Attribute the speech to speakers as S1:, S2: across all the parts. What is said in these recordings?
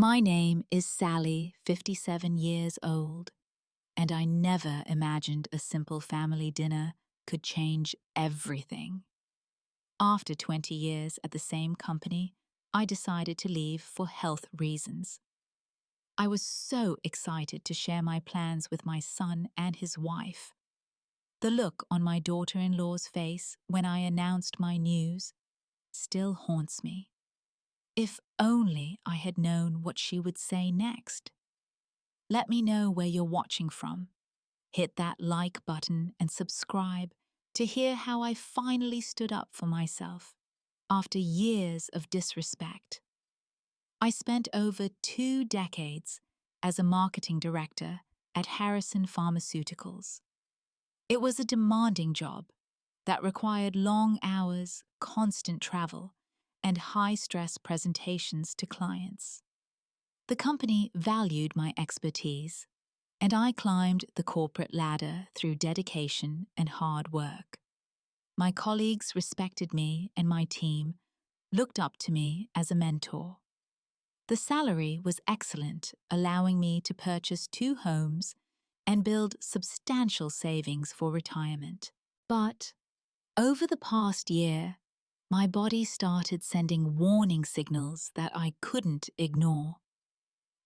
S1: My name is Sally, 57 years old, and I never imagined a simple family dinner could change everything. After 20 years at the same company, I decided to leave for health reasons. I was so excited to share my plans with my son and his wife. The look on my daughter-in-law's face when I announced my news still haunts me. If only I had known what she would say next. Let me know where you're watching from. Hit that like button and subscribe to hear how I finally stood up for myself after years of disrespect. I spent over 2 decades as a marketing director at Harrison Pharmaceuticals. It was a demanding job that required long hours, constant travel, and high-stress presentations to clients. The company valued my expertise, and I climbed the corporate ladder through dedication and hard work. My colleagues respected me, and my team looked up to me as a mentor. The salary was excellent, allowing me to purchase 2 homes and build substantial savings for retirement. But over the past year, my body started sending warning signals that I couldn't ignore.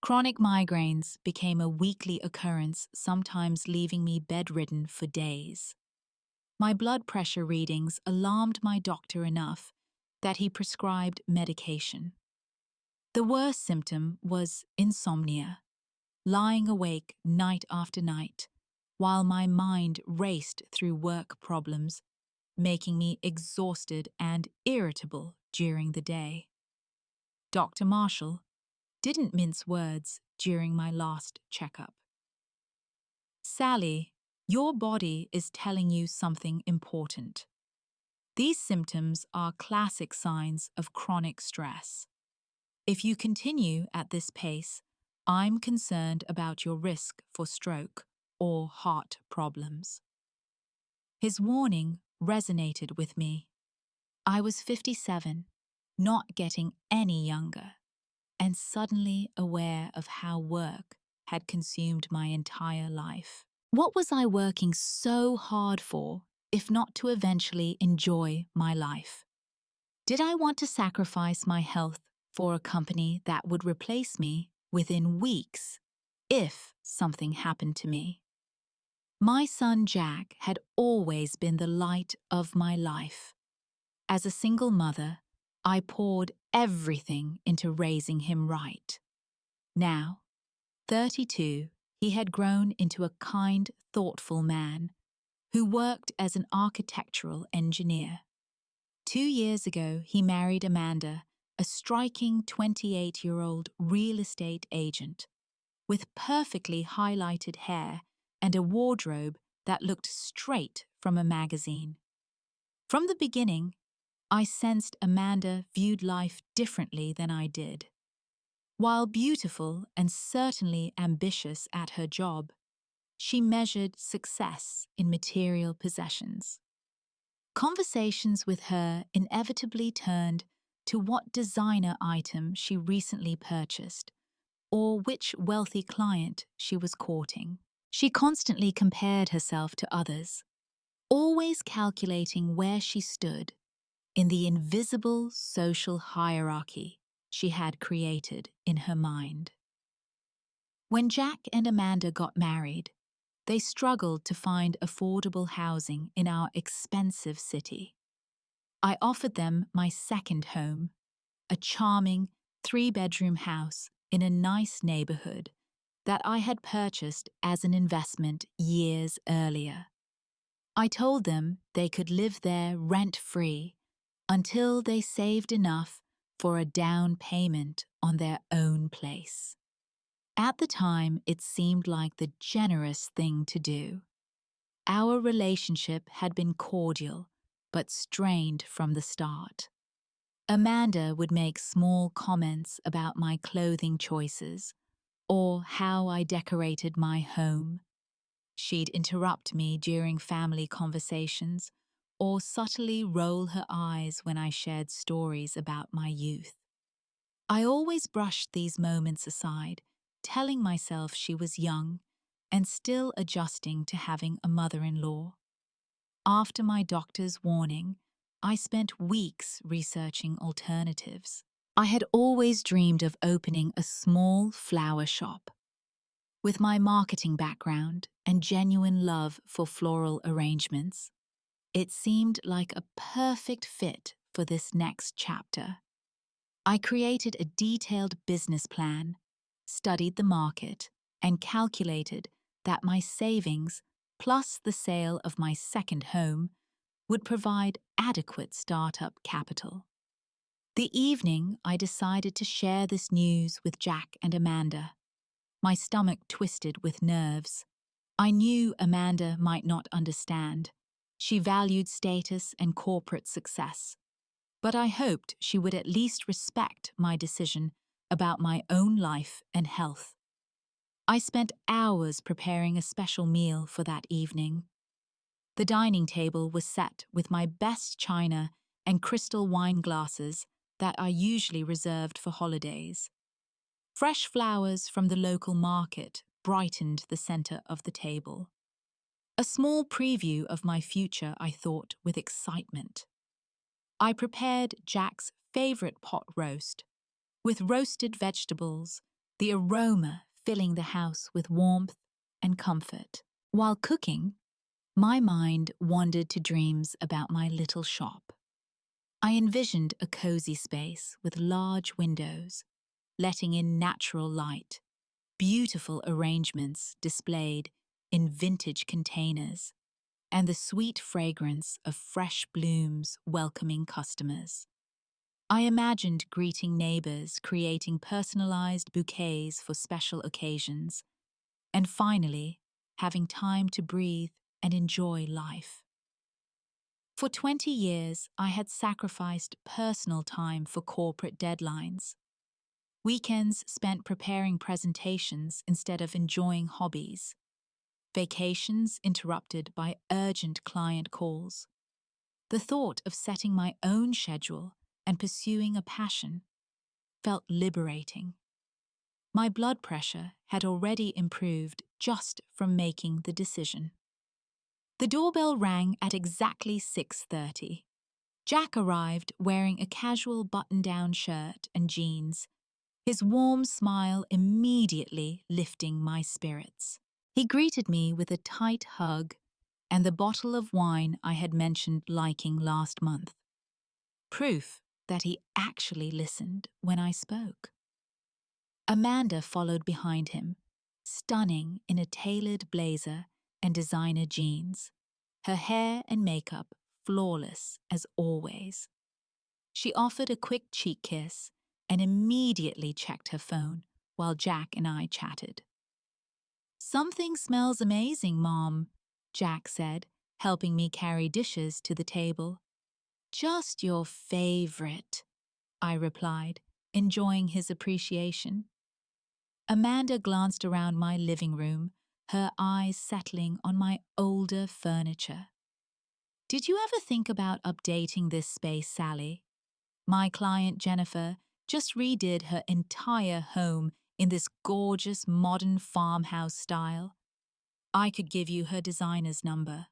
S1: Chronic migraines became a weekly occurrence, sometimes leaving me bedridden for days. My blood pressure readings alarmed my doctor enough that he prescribed medication. The worst symptom was insomnia, lying awake night after night while my mind raced through work problems, making me exhausted and irritable during the day. Dr. Marshall didn't mince words during my last checkup. Sally, your body is telling you something important. These symptoms are classic signs of chronic stress. If you continue at this pace, I'm concerned about your risk for stroke or heart problems. His warning resonated with me. I was 57, not getting any younger, and suddenly aware of how work had consumed my entire life. What was I working so hard for, if not to eventually enjoy my life? Did I want to sacrifice my health for a company that would replace me within weeks if something happened to me? My son Jack had always been the light of my life. As a single mother, I poured everything into raising him right. Now, 32, he had grown into a kind, thoughtful man who worked as an architectural engineer. 2 years ago, he married Amanda, a striking 28-year-old real estate agent with perfectly highlighted hair and a wardrobe that looked straight from a magazine. From the beginning, I sensed Amanda viewed life differently than I did. While beautiful and certainly ambitious at her job, she measured success in material possessions. Conversations with her inevitably turned to what designer item she recently purchased or which wealthy client she was courting. She constantly compared herself to others, always calculating where she stood in the invisible social hierarchy she had created in her mind. When Jack and Amanda got married, they struggled to find affordable housing in our expensive city. I offered them my second home, a charming 3-bedroom house in a nice neighborhood that I had purchased as an investment years earlier. I told them they could live there rent-free until they saved enough for a down payment on their own place. At the time, it seemed like the generous thing to do. Our relationship had been cordial, but strained from the start. Amanda would make small comments about my clothing choices or how I decorated my home. She'd interrupt me during family conversations or subtly roll her eyes when I shared stories about my youth. I always brushed these moments aside, telling myself she was young and still adjusting to having a mother-in-law. After my doctor's warning, I spent weeks researching alternatives. I had always dreamed of opening a small flower shop. With my marketing background and genuine love for floral arrangements, it seemed like a perfect fit for this next chapter. I created a detailed business plan, studied the market, and calculated that my savings, plus the sale of my second home, would provide adequate startup capital. The evening I decided to share this news with Jack and Amanda. My stomach twisted with nerves. I knew Amanda might not understand. She valued status and corporate success. But I hoped she would at least respect my decision about my own life and health. I spent hours preparing a special meal for that evening. The dining table was set with my best china and crystal wine glasses that are usually reserved for holidays. Fresh flowers from the local market brightened the center of the table. A small preview of my future, I thought, with excitement. I prepared Jack's favorite pot roast, with roasted vegetables, the aroma filling the house with warmth and comfort. While cooking, my mind wandered to dreams about my little shop. I envisioned a cozy space with large windows, letting in natural light, beautiful arrangements displayed in vintage containers, and the sweet fragrance of fresh blooms welcoming customers. I imagined greeting neighbors, creating personalized bouquets for special occasions, and finally, having time to breathe and enjoy life. For 20 years, I had sacrificed personal time for corporate deadlines. Weekends spent preparing presentations instead of enjoying hobbies. Vacations interrupted by urgent client calls. The thought of setting my own schedule and pursuing a passion felt liberating. My blood pressure had already improved just from making the decision. The doorbell rang at exactly 6:30. Jack arrived wearing a casual button-down shirt and jeans, his warm smile immediately lifting my spirits. He greeted me with a tight hug and the bottle of wine I had mentioned liking last month. Proof that he actually listened when I spoke. Amanda followed behind him, stunning in a tailored blazer and designer jeans, her hair and makeup flawless as always. She offered a quick cheek kiss and immediately checked her phone while Jack and I chatted. "Something smells amazing, Mom," Jack said, helping me carry dishes to the table. "Just your favorite," I replied, enjoying his appreciation. Amanda glanced around my living room, her eyes settling on my older furniture. "Did you ever think about updating this space, Sally? My client Jennifer just redid her entire home in this gorgeous modern farmhouse style. I could give you her designer's number."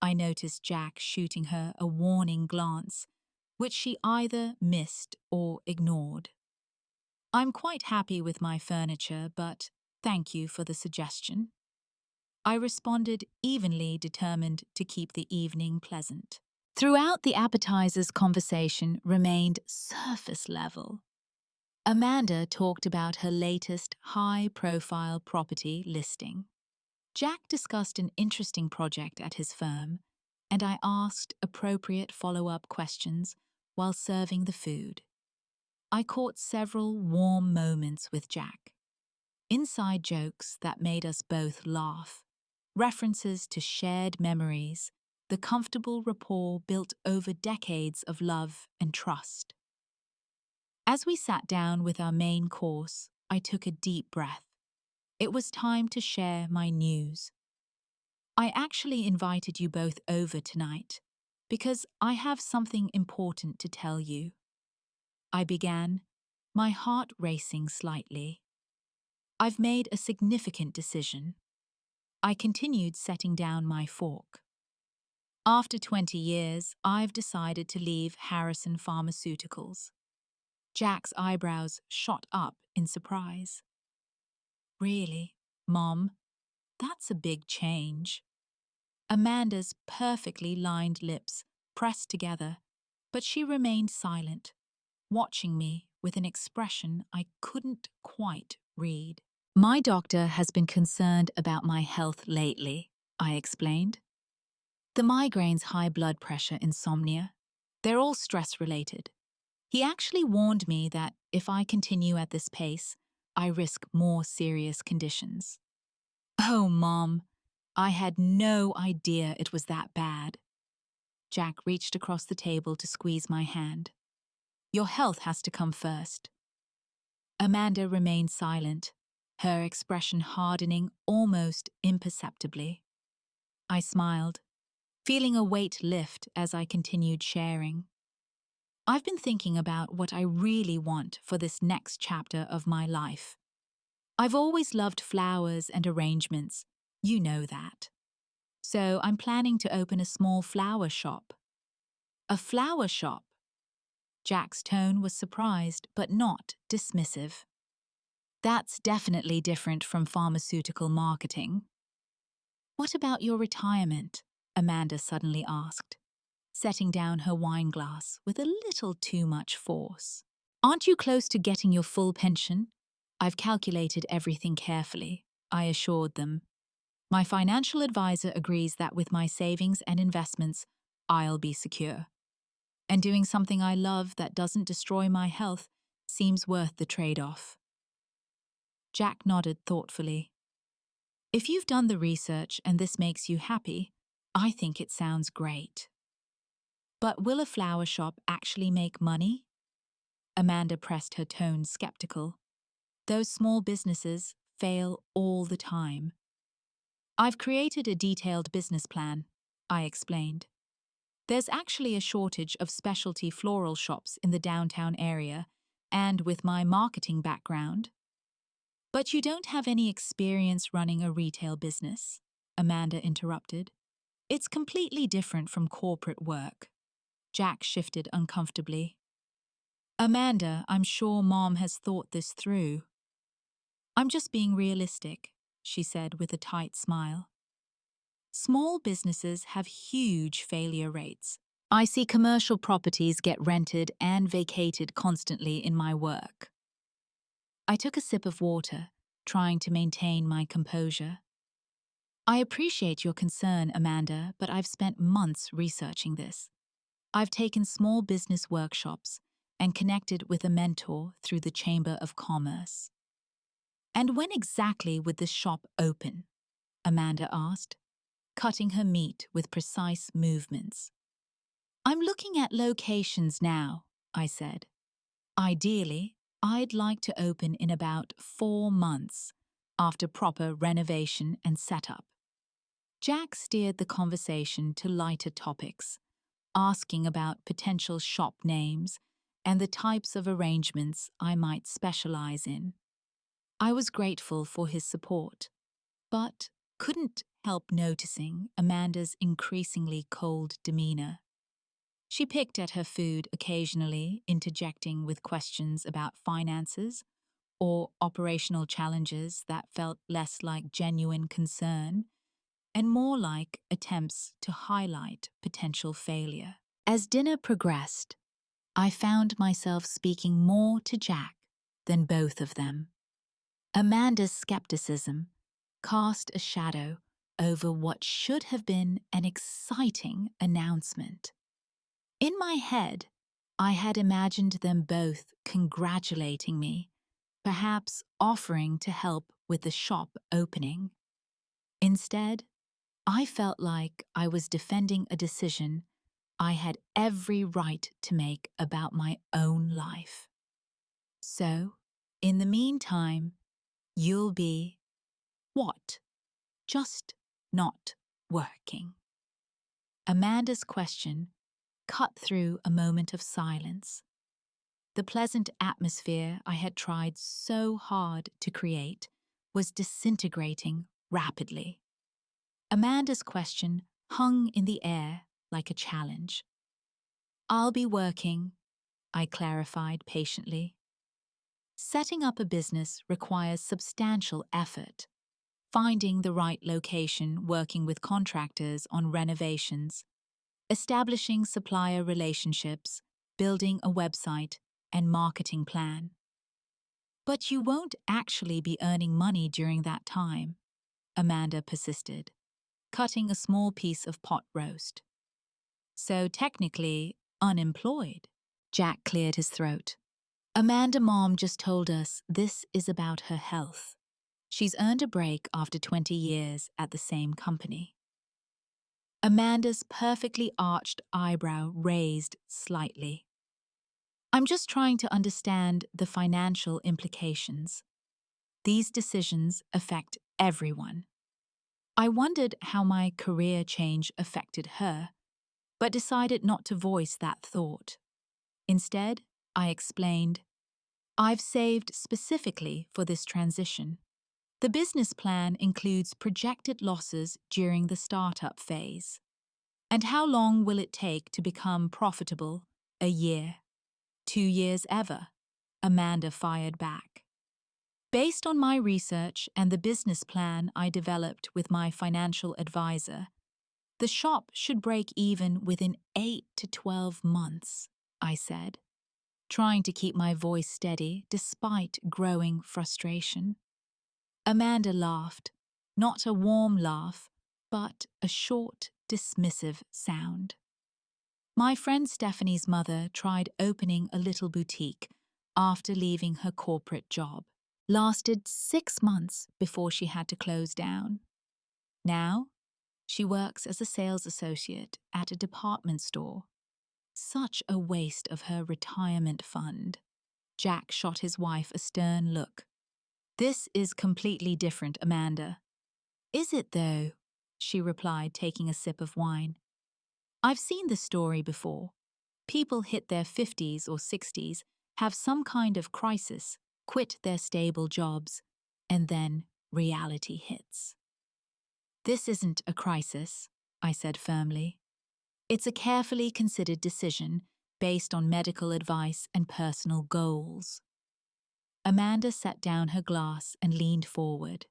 S1: I noticed Jack shooting her a warning glance, which she either missed or ignored. "I'm quite happy with my furniture, but thank you for the suggestion." I responded, evenly determined to keep the evening pleasant. Throughout, the appetizers' conversation remained surface level. Amanda talked about her latest high-profile property listing. Jack discussed an interesting project at his firm, and I asked appropriate follow-up questions while serving the food. I caught several warm moments with Jack. Inside jokes that made us both laugh, references to shared memories, the comfortable rapport built over decades of love and trust. As we sat down with our main course, I took a deep breath. It was time to share my news. "I actually invited you both over tonight because I have something important to tell you," I began, my heart racing slightly. I've made a significant decision. I continued setting down my fork. After 20 years, I've decided to leave Harrison Pharmaceuticals. Jack's eyebrows shot up in surprise. Really, Mom? That's a big change. Amanda's perfectly lined lips pressed together, but she remained silent, watching me with an expression I couldn't quite read. My doctor has been concerned about my health lately, I explained. The migraines, high blood pressure, insomnia, they're all stress-related. He actually warned me that if I continue at this pace, I risk more serious conditions. Oh, Mom, I had no idea it was that bad. Jack reached across the table to squeeze my hand. Your health has to come first. Amanda remained silent, her expression hardening almost imperceptibly. I smiled, feeling a weight lift as I continued sharing. I've been thinking about what I really want for this next chapter of my life. I've always loved flowers and arrangements, you know that. So I'm planning to open a small flower shop. A flower shop? Jack's tone was surprised but not dismissive. That's definitely different from pharmaceutical marketing. What about your retirement? Amanda suddenly asked, setting down her wine glass with a little too much force. Aren't you close to getting your full pension? I've calculated everything carefully, I assured them. My financial advisor agrees that with my savings and investments, I'll be secure. And doing something I love that doesn't destroy my health seems worth the trade-off. Jack nodded thoughtfully. If you've done the research and this makes you happy, I think it sounds great. But will a flower shop actually make money? Amanda pressed her tone skeptical. Those small businesses fail all the time. I've created a detailed business plan, I explained. There's actually a shortage of specialty floral shops in the downtown area, and with my marketing background. But you don't have any experience running a retail business, Amanda interrupted. It's completely different from corporate work. Jack shifted uncomfortably. Amanda, I'm sure Mom has thought this through. I'm just being realistic, she said with a tight smile. Small businesses have huge failure rates. I see commercial properties get rented and vacated constantly in my work. I took a sip of water, trying to maintain my composure. I appreciate your concern, Amanda, but I've spent months researching this. I've taken small business workshops and connected with a mentor through the Chamber of Commerce. And when exactly would this shop open? Amanda asked, cutting her meat with precise movements. I'm looking at locations now, I said. Ideally, I'd like to open in about 4 months, after proper renovation and setup. Jack steered the conversation to lighter topics, asking about potential shop names and the types of arrangements I might specialize in. I was grateful for his support, but couldn't help noticing Amanda's increasingly cold demeanor. She picked at her food occasionally, interjecting with questions about finances or operational challenges that felt less like genuine concern and more like attempts to highlight potential failure. As dinner progressed, I found myself speaking more to Jack than both of them. Amanda's skepticism cast a shadow over what should have been an exciting announcement. In my head, I had imagined them both congratulating me, perhaps offering to help with the shop opening. Instead, I felt like I was defending a decision I had every right to make about my own life. So, in the meantime, you'll be what? Just not working. Amanda's question cut through a moment of silence. The pleasant atmosphere I had tried so hard to create was disintegrating rapidly. Amanda's question hung in the air like a challenge. "I'll be working," I clarified patiently. Setting up a business requires substantial effort. Finding the right location, working with contractors on renovations, establishing supplier relationships, building a website and marketing plan. "But you won't actually be earning money during that time," Amanda persisted, cutting a small piece of pot roast. "So technically, unemployed." Jack cleared his throat. "Amanda Mom just told us this is about her health. She's earned a break after 20 years at the same company." Amanda's perfectly arched eyebrow raised slightly. "I'm just trying to understand the financial implications. These decisions affect everyone." I wondered how my career change affected her, but decided not to voice that thought. Instead, I explained, "I've saved specifically for this transition. The business plan includes projected losses during the startup phase. And how long will it take to become profitable? A year? 2 years ever?" Amanda fired back. "Based on my research and the business plan I developed with my financial advisor, the shop should break even within 8 to 12 months, I said, trying to keep my voice steady despite growing frustration. Amanda laughed, not a warm laugh, but a short, dismissive sound. My friend Stephanie's mother tried opening a little boutique after leaving her corporate job. Lasted 6 months before she had to close down. Now, she works as a sales associate at a department store. Such a waste of her retirement fund." Jack shot his wife a stern look. "This is completely different, Amanda." "Is it though?" she replied, taking a sip of wine. "I've seen this story before. People hit their 50s or 60s, have some kind of crisis, quit their stable jobs, and then reality hits." "This isn't a crisis," I said firmly. "It's a carefully considered decision based on medical advice and personal goals." Amanda set down her glass and leaned forward.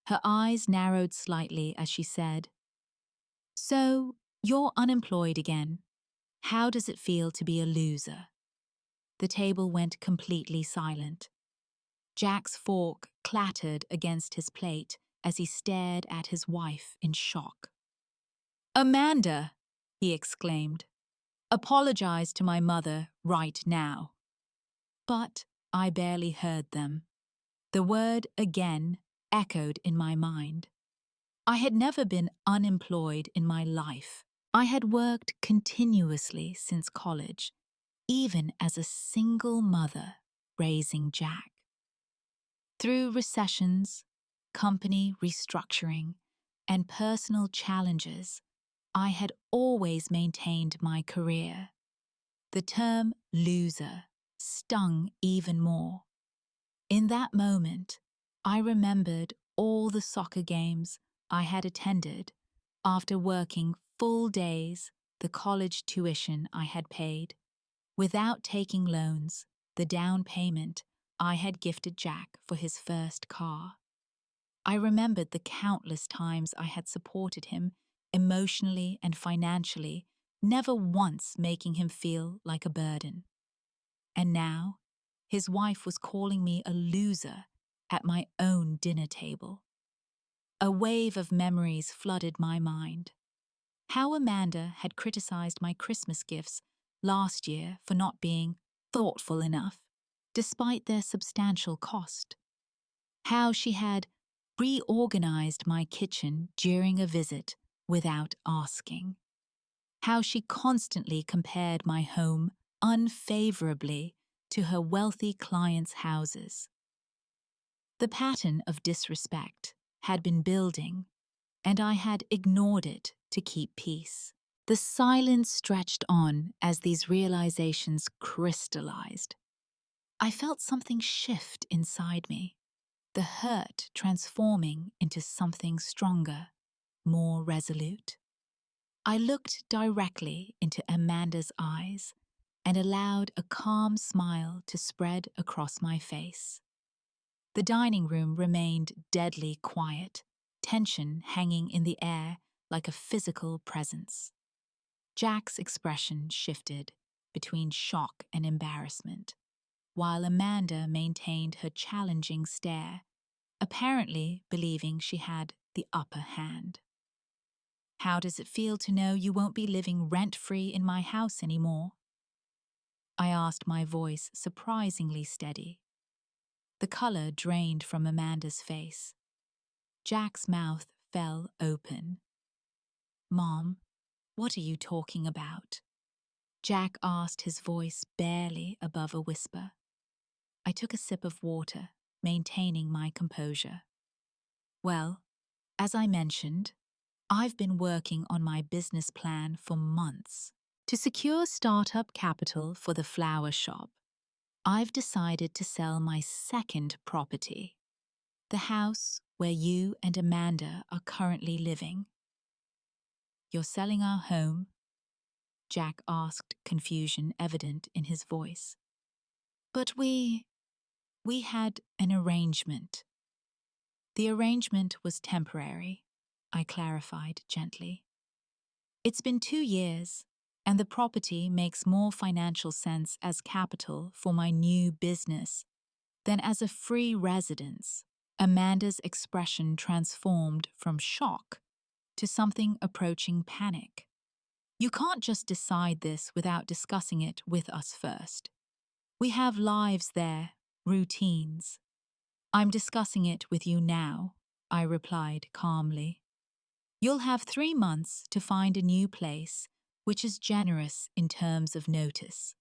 S1: Her eyes narrowed slightly as she said, "So, you're unemployed again. How does it feel to be a loser?" The table went completely silent. Jack's fork clattered against his plate as he stared at his wife in shock. "Amanda," he exclaimed, "apologize to my mother right now." But I barely heard them. The word "again" echoed in my mind. I had never been unemployed in my life. I had worked continuously since college, even as a single mother raising Jack. Through recessions, company restructuring, and personal challenges, I had always maintained my career. The term loser stung even more. In that moment, I remembered all the soccer games I had attended after working full days, the college tuition I had paid, without taking loans, the down payment I had gifted Jack for his first car. I remembered the countless times I had supported him emotionally and financially, never once making him feel like a burden. And now, his wife was calling me a loser at my own dinner table. A wave of memories flooded my mind. How Amanda had criticized my Christmas gifts last year for not being thoughtful enough, despite their substantial cost. How she had reorganized my kitchen during a visit without asking. How she constantly compared my home unfavorably to her wealthy clients' houses. The pattern of disrespect had been building, and I had ignored it to keep peace. The silence stretched on as these realizations crystallized. I felt something shift inside me, the hurt transforming into something stronger, more resolute. I looked directly into Amanda's eyes and allowed a calm smile to spread across my face. The dining room remained deadly quiet, tension hanging in the air like a physical presence. Jack's expression shifted between shock and embarrassment, while Amanda maintained her challenging stare, apparently believing she had the upper hand. How does it feel to know you won't be living rent-free in my house anymore? I asked, my voice surprisingly steady. The color drained from Amanda's face. Jack's mouth fell open. Mom, what are you talking about? Jack asked, his voice barely above a whisper. I took a sip of water, maintaining my composure. Well, as I mentioned, I've been working on my business plan for months. To secure startup capital for the flower shop, I've decided to sell my second property, the house where you and Amanda are currently living. You're selling our home? Jack asked, confusion evident in his voice. But we had an arrangement. The arrangement was temporary, I clarified gently. It's been 2 years, and the property makes more financial sense as capital for my new business than as a free residence. Amanda's expression transformed from shock to something approaching panic. You can't just decide this without discussing it with us first. We have lives there, routines. I'm discussing it with you now, I replied calmly. You'll have 3 months to find a new place, which is generous in terms of notice.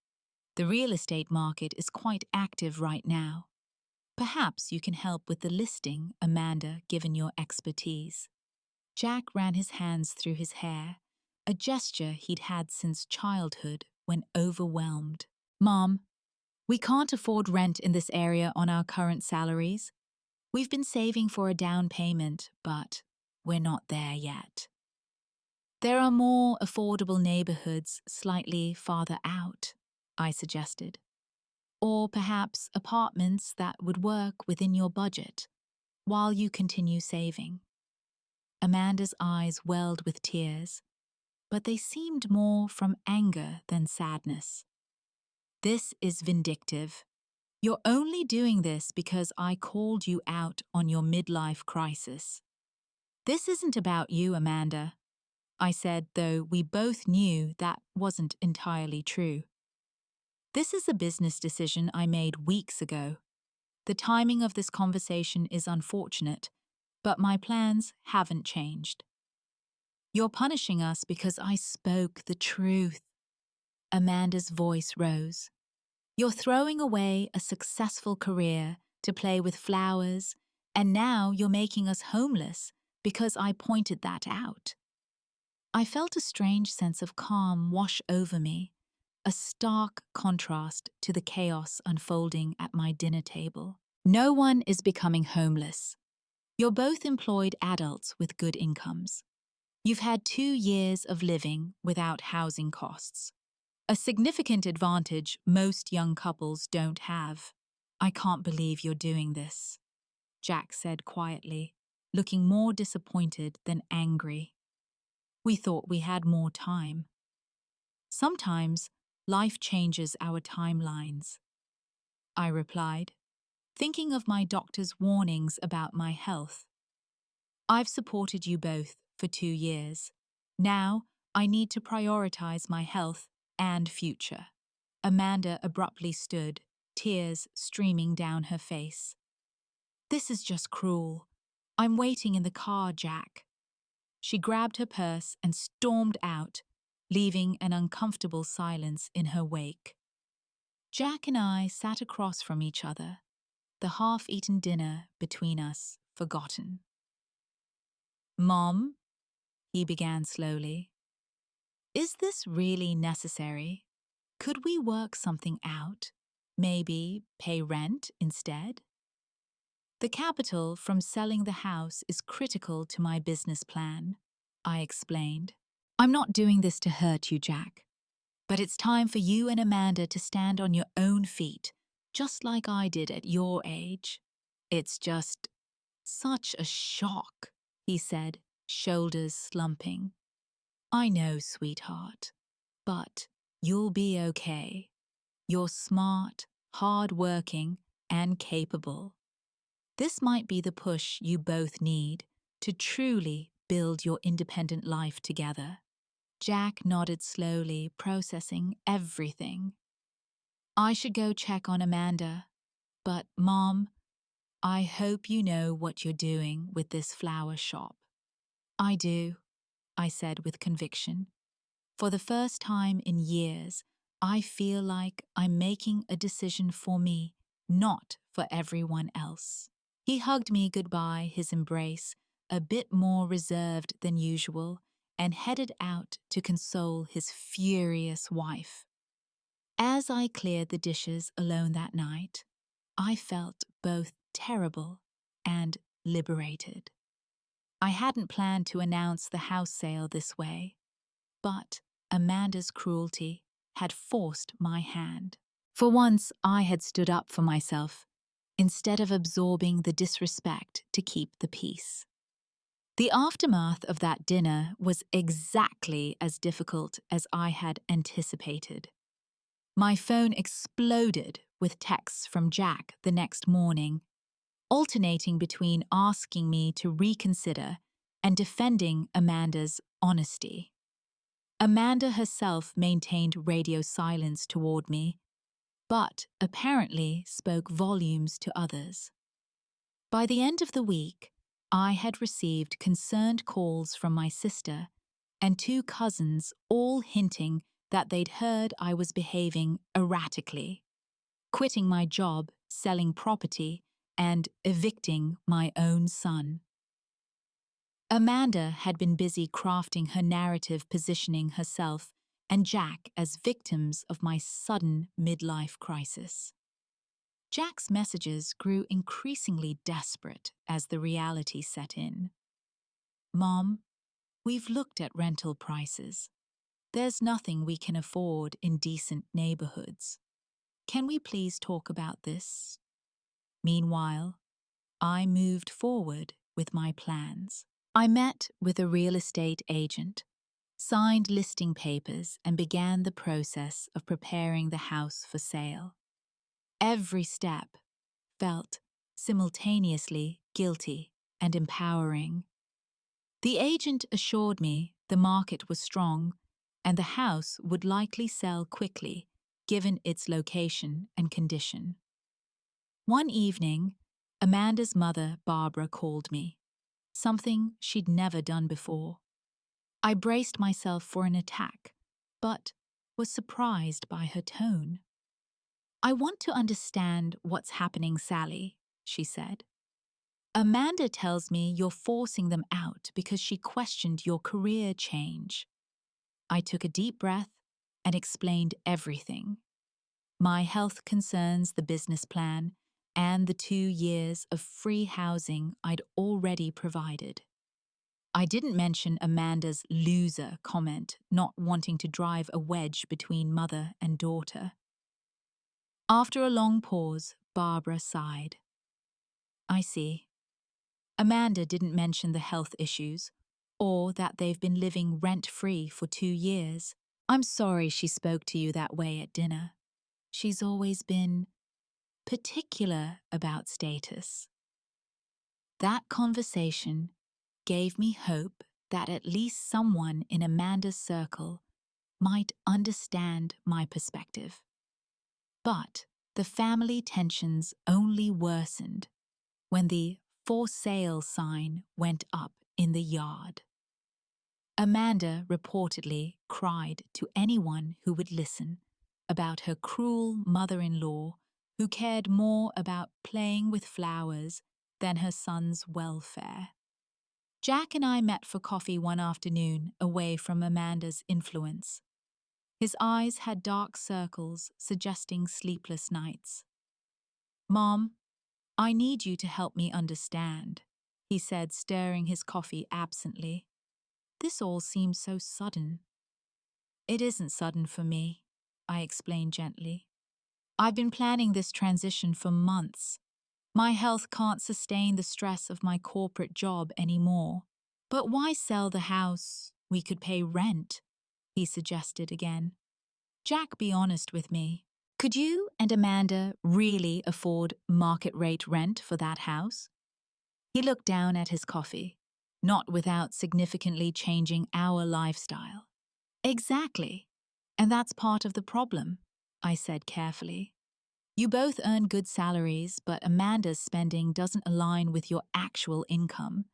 S1: The real estate market is quite active right now. Perhaps you can help with the listing, Amanda, given your expertise. Jack ran his hands through his hair, a gesture he'd had since childhood when overwhelmed. Mom, we can't afford rent in this area on our current salaries. We've been saving for a down payment, but we're not there yet. There are more affordable neighborhoods slightly farther out, I suggested. Or perhaps apartments that would work within your budget while you continue saving. Amanda's eyes welled with tears, but they seemed more from anger than sadness. This is vindictive. You're only doing this because I called you out on your midlife crisis. This isn't about you, Amanda, I said, though we both knew that wasn't entirely true. This is a business decision I made weeks ago. The timing of this conversation is unfortunate, but my plans haven't changed. You're punishing us because I spoke the truth. Amanda's voice rose. You're throwing away a successful career to play with flowers, and now you're making us homeless because I pointed that out. I felt a strange sense of calm wash over me, a stark contrast to the chaos unfolding at my dinner table. No one is becoming homeless. You're both employed adults with good incomes. You've had 2 years of living without housing costs, a significant advantage most young couples don't have. I can't believe you're doing this, Jack said quietly, looking more disappointed than angry. We thought we had more time. Sometimes life changes our timelines, I replied, thinking of my doctor's warnings about my health. I've supported you both for 2 years. Now I need to prioritize my health and future. Amanda abruptly stood, tears streaming down her face. This is just cruel. I'm waiting in the car, Jack. She grabbed her purse and stormed out, leaving an uncomfortable silence in her wake. Jack and I sat across from each other, the half-eaten dinner between us forgotten. Mom, he began slowly, is this really necessary? Could we work something out? Maybe pay rent instead? The capital from selling the house is critical to my business plan, I explained. I'm not doing this to hurt you, Jack, but it's time for you and Amanda to stand on your own feet, just like I did at your age. It's just such a shock, he said, shoulders slumping. I know, sweetheart, but you'll be okay. You're smart, hard-working, and capable. This might be the push you both need to truly build your independent life together. Jack nodded slowly, processing everything. I should go check on Amanda, but Mom, I hope you know what you're doing with this flower shop. I do, I said with conviction. For the first time in years, I feel like I'm making a decision for me, not for everyone else. He hugged me goodbye, his embrace a bit more reserved than usual, and headed out to console his furious wife. As I cleared the dishes alone that night, I felt both terrible and liberated. I hadn't planned to announce the house sale this way, but Amanda's cruelty had forced my hand. For once, I had stood up for myself, instead of absorbing the disrespect to keep the peace. The aftermath of that dinner was exactly as difficult as I had anticipated. My phone exploded with texts from Jack the next morning, alternating between asking me to reconsider and defending Amanda's honesty. Amanda herself maintained radio silence toward me, but apparently spoke volumes to others. By the end of the week, I had received concerned calls from my sister and two cousins, all hinting that they'd heard I was behaving erratically, quitting my job, selling property, and evicting my own son. Amanda had been busy crafting her narrative, positioning herself and Jack as victims of my sudden midlife crisis. Jack's messages grew increasingly desperate as the reality set in. Mom, we've looked at rental prices. There's nothing we can afford in decent neighborhoods. Can we please talk about this? Meanwhile, I moved forward with my plans. I met with a real estate agent, signed listing papers, and began the process of preparing the house for sale. Every step felt simultaneously guilty and empowering. The agent assured me the market was strong and the house would likely sell quickly given its location and condition. One evening, Amanda's mother, Barbara, called me, something she'd never done before. I braced myself for an attack, but was surprised by her tone. I want to understand what's happening, Sally, she said. Amanda tells me you're forcing them out because she questioned your career change. I took a deep breath and explained everything. My health concerns, the business plan, and the 2 years of free housing I'd already provided. I didn't mention Amanda's loser comment, not wanting to drive a wedge between mother and daughter. After a long pause, Barbara sighed. I see. Amanda didn't mention the health issues, or that they've been living rent-free for 2 years. I'm sorry she spoke to you that way at dinner. She's always been particular about status. That conversation gave me hope that at least someone in Amanda's circle might understand my perspective. But the family tensions only worsened when the "for sale" sign went up in the yard. Amanda reportedly cried to anyone who would listen about her cruel mother-in-law who cared more about playing with flowers than her son's welfare. Jack and I met for coffee one afternoon away from Amanda's influence. His eyes had dark circles suggesting sleepless nights. "Mom, I need you to help me understand," he said, stirring his coffee absently. "This all seems so sudden." "It isn't sudden for me," I explained gently. "I've been planning this transition for months. My health can't sustain the stress of my corporate job anymore." "But why sell the house? We could pay rent," he suggested again. "Jack, be honest with me. Could you and Amanda really afford market rate rent for that house?" He looked down at his coffee, not without significantly changing our lifestyle. "Exactly. And that's part of the problem," I said carefully. "You both earn good salaries, but Amanda's spending doesn't align with your actual income.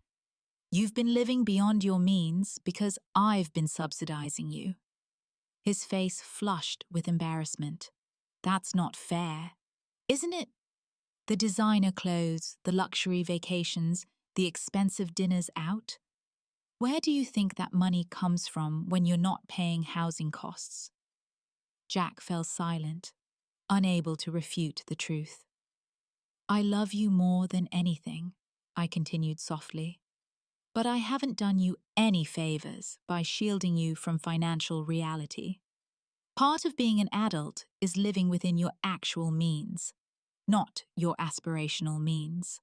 S1: You've been living beyond your means because I've been subsidizing you." His face flushed with embarrassment. "That's not fair, isn't it? The designer clothes, the luxury vacations, the expensive dinners out. Where do you think that money comes from when you're not paying housing costs?" Jack fell silent, unable to refute the truth. "I love you more than anything," I continued softly. "But I haven't done you any favors by shielding you from financial reality. Part of being an adult is living within your actual means, not your aspirational means.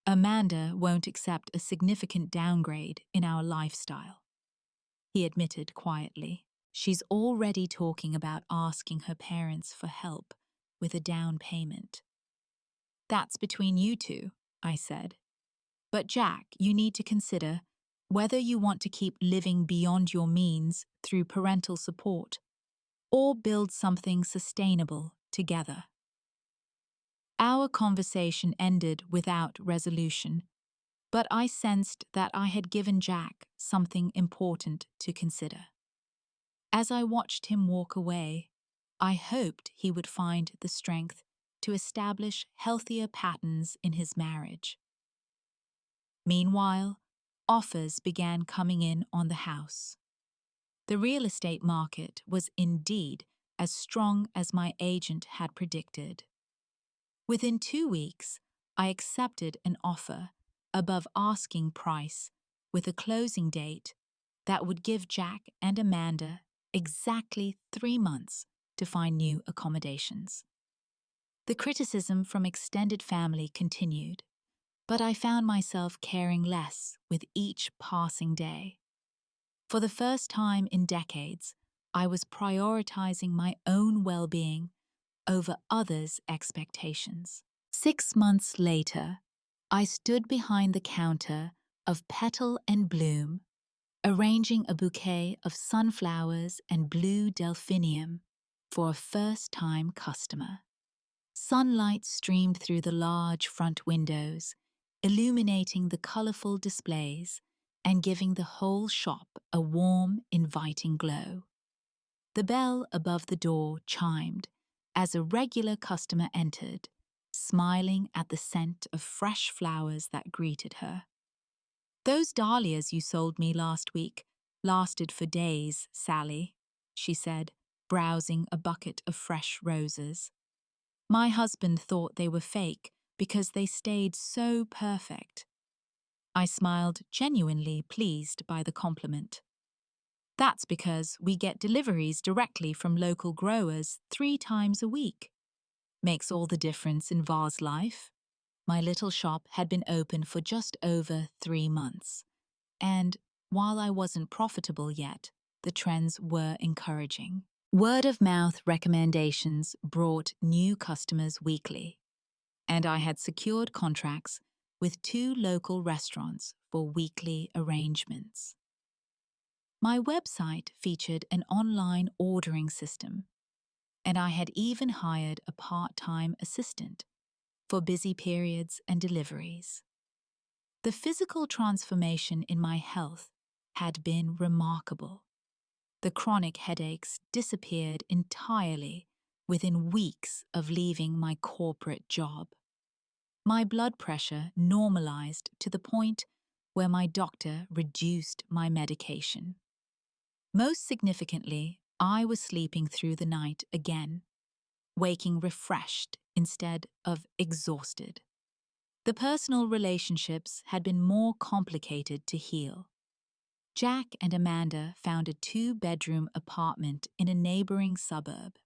S1: Amanda won't accept a significant downgrade in our lifestyle," he admitted quietly. "She's already talking about asking her parents for help with a down payment." "That's between you two," I said. "But Jack, you need to consider whether you want to keep living beyond your means through parental support or build something sustainable together." Our conversation ended without resolution, but I sensed that I had given Jack something important to consider. As I watched him walk away, I hoped he would find the strength to establish healthier patterns in his marriage. Meanwhile, offers began coming in on the house. The real estate market was indeed as strong as my agent had predicted. Within 2 weeks, I accepted an offer above asking price with a closing date that would give Jack and Amanda exactly 3 months to find new accommodations. The criticism from extended family continued, but I found myself caring less with each passing day. For the first time in decades, I was prioritizing my own well-being over others' expectations. 6 months later, I stood behind the counter of Petal and Bloom, arranging a bouquet of sunflowers and blue delphinium for a first-time customer. Sunlight streamed through the large front windows, illuminating the colorful displays and giving the whole shop a warm, inviting glow. The bell above the door chimed as a regular customer entered, smiling at the scent of fresh flowers that greeted her. "Those dahlias you sold me last week lasted for days, Sally," she said, browsing a bucket of fresh roses. "My husband thought they were fake because they stayed so perfect." I smiled, genuinely pleased by the compliment. "That's because we get deliveries directly from local growers 3 times a week. Makes all the difference in Var's life." My little shop had been open for just over 3 months, and while I wasn't profitable yet, the trends were encouraging. Word-of-mouth recommendations brought new customers weekly, and I had secured contracts with 2 local restaurants for weekly arrangements. My website featured an online ordering system, and I had even hired a part-time assistant for busy periods and deliveries. The physical transformation in my health had been remarkable. The chronic headaches disappeared entirely within weeks of leaving my corporate job. My blood pressure normalized to the point where my doctor reduced my medication. Most significantly, I was sleeping through the night again, waking refreshed instead of exhausted. The personal relationships had been more complicated to heal. Jack and Amanda found a two-bedroom apartment in a neighboring suburb,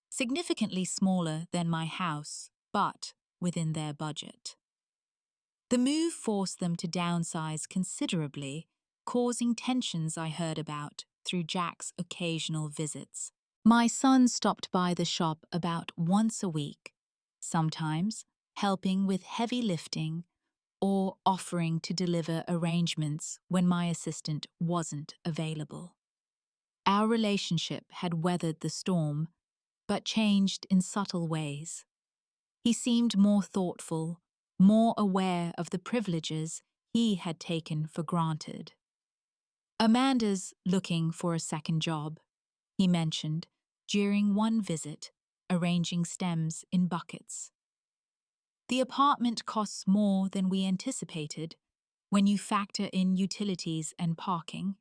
S1: significantly smaller than my house, but within their budget. The move forced them to downsize considerably, causing tensions I heard about through Jack's occasional visits. My son stopped by the shop about once a week, sometimes helping with heavy lifting or offering to deliver arrangements when my assistant wasn't available. Our relationship had weathered the storm, but changed in subtle ways. He seemed more thoughtful, more aware of the privileges he had taken for granted. Amanda's looking for a second job, he mentioned during one visit, arranging stems in buckets. The apartment costs more than we anticipated when you factor in utilities and parking.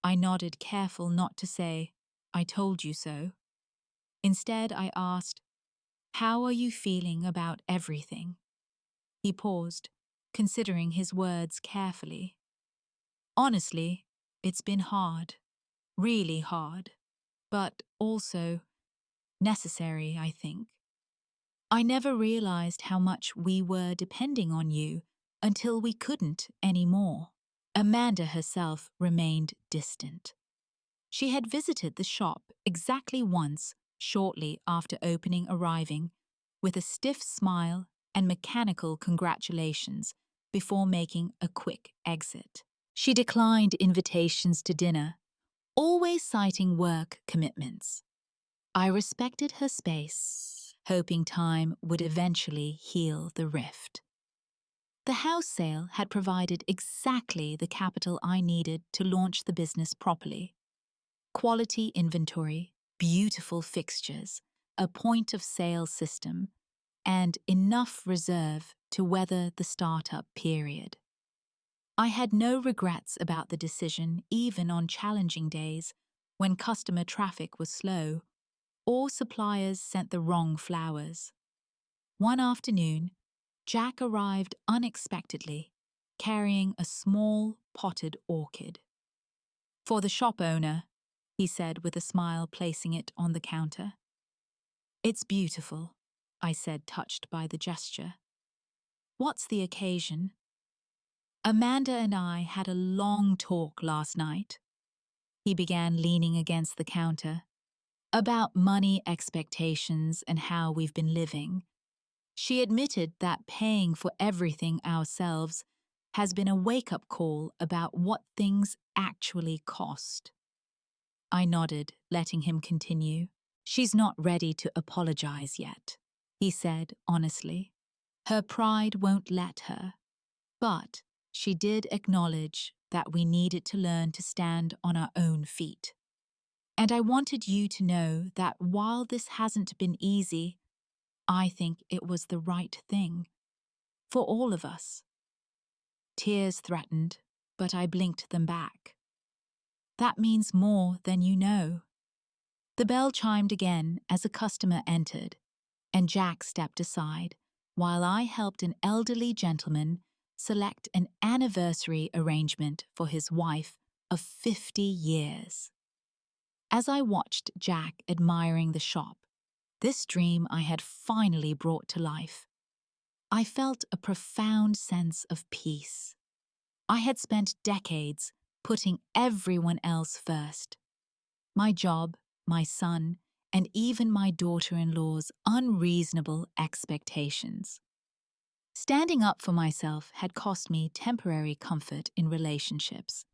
S1: I nodded, careful not to say, "I told you so." Instead, I asked, "How are you feeling about everything?" He paused, considering his words carefully. "Honestly, it's been hard, really hard, but also necessary, I think. I never realized how much we were depending on you until we couldn't anymore." Amanda herself remained distant. She had visited the shop exactly once shortly after opening, arriving with a stiff smile and mechanical congratulations before making a quick exit. She declined invitations to dinner, always citing work commitments. I respected her space, hoping time would eventually heal the rift. The house sale had provided exactly the capital I needed to launch the business properly. Quality inventory, beautiful fixtures, a point-of-sale system, and enough reserve to weather the startup period. I had no regrets about the decision, even on challenging days when customer traffic was slow or suppliers sent the wrong flowers. One afternoon, Jack arrived unexpectedly, carrying a small potted orchid. "For the shop owner," he said with a smile, placing it on the counter. "It's beautiful," I said, touched by the gesture. "What's the occasion?" "Amanda and I had a long talk last night," he began, leaning against the counter, "about money expectations and how we've been living. She admitted that paying for everything ourselves has been a wake-up call about what things actually cost." I nodded, letting him continue. "She's not ready to apologize yet," he said honestly. "Her pride won't let her. But she did acknowledge that we needed to learn to stand on our own feet. And I wanted you to know that while this hasn't been easy, I think it was the right thing for all of us." Tears threatened, but I blinked them back. "That means more than you know." The bell chimed again as a customer entered, and Jack stepped aside while I helped an elderly gentleman select an anniversary arrangement for his wife of 50 years. As I watched Jack admiring the shop, this dream I had finally brought to life, I felt a profound sense of peace. I had spent decades putting everyone else first. My job, my son, and even my daughter-in-law's unreasonable expectations. Standing up for myself had cost me temporary comfort in relationships,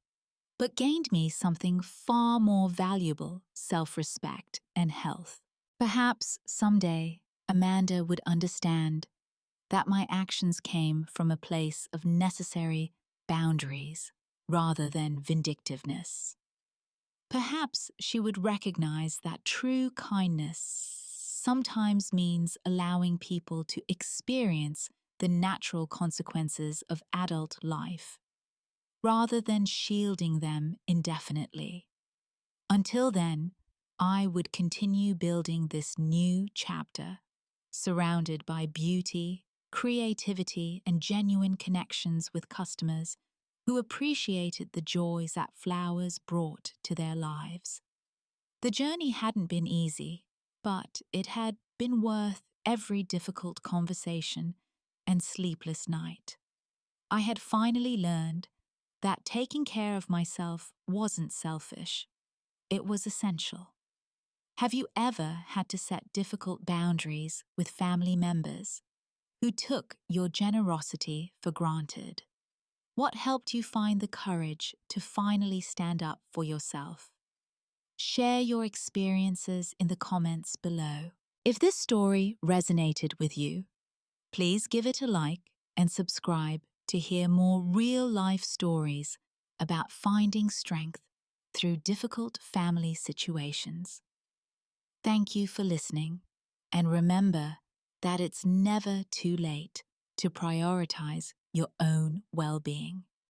S1: but gained me something far more valuable: self-respect and health. Perhaps someday Amanda would understand that my actions came from a place of necessary boundaries rather than vindictiveness. Perhaps she would recognize that true kindness sometimes means allowing people to experience the natural consequences of adult life, rather than shielding them indefinitely. Until then, I would continue building this new chapter, surrounded by beauty, creativity, and genuine connections with customers who appreciated the joys that flowers brought to their lives. The journey hadn't been easy, but it had been worth every difficult conversation and sleepless night. I had finally learned that taking care of myself wasn't selfish, it was essential. Have you ever had to set difficult boundaries with family members who took your generosity for granted? What helped you find the courage to finally stand up for yourself? Share your experiences in the comments below. If this story resonated with you, please give it a like and subscribe to hear more real-life stories about finding strength through difficult family situations. Thank you for listening, and remember that it's never too late to prioritize your own well-being.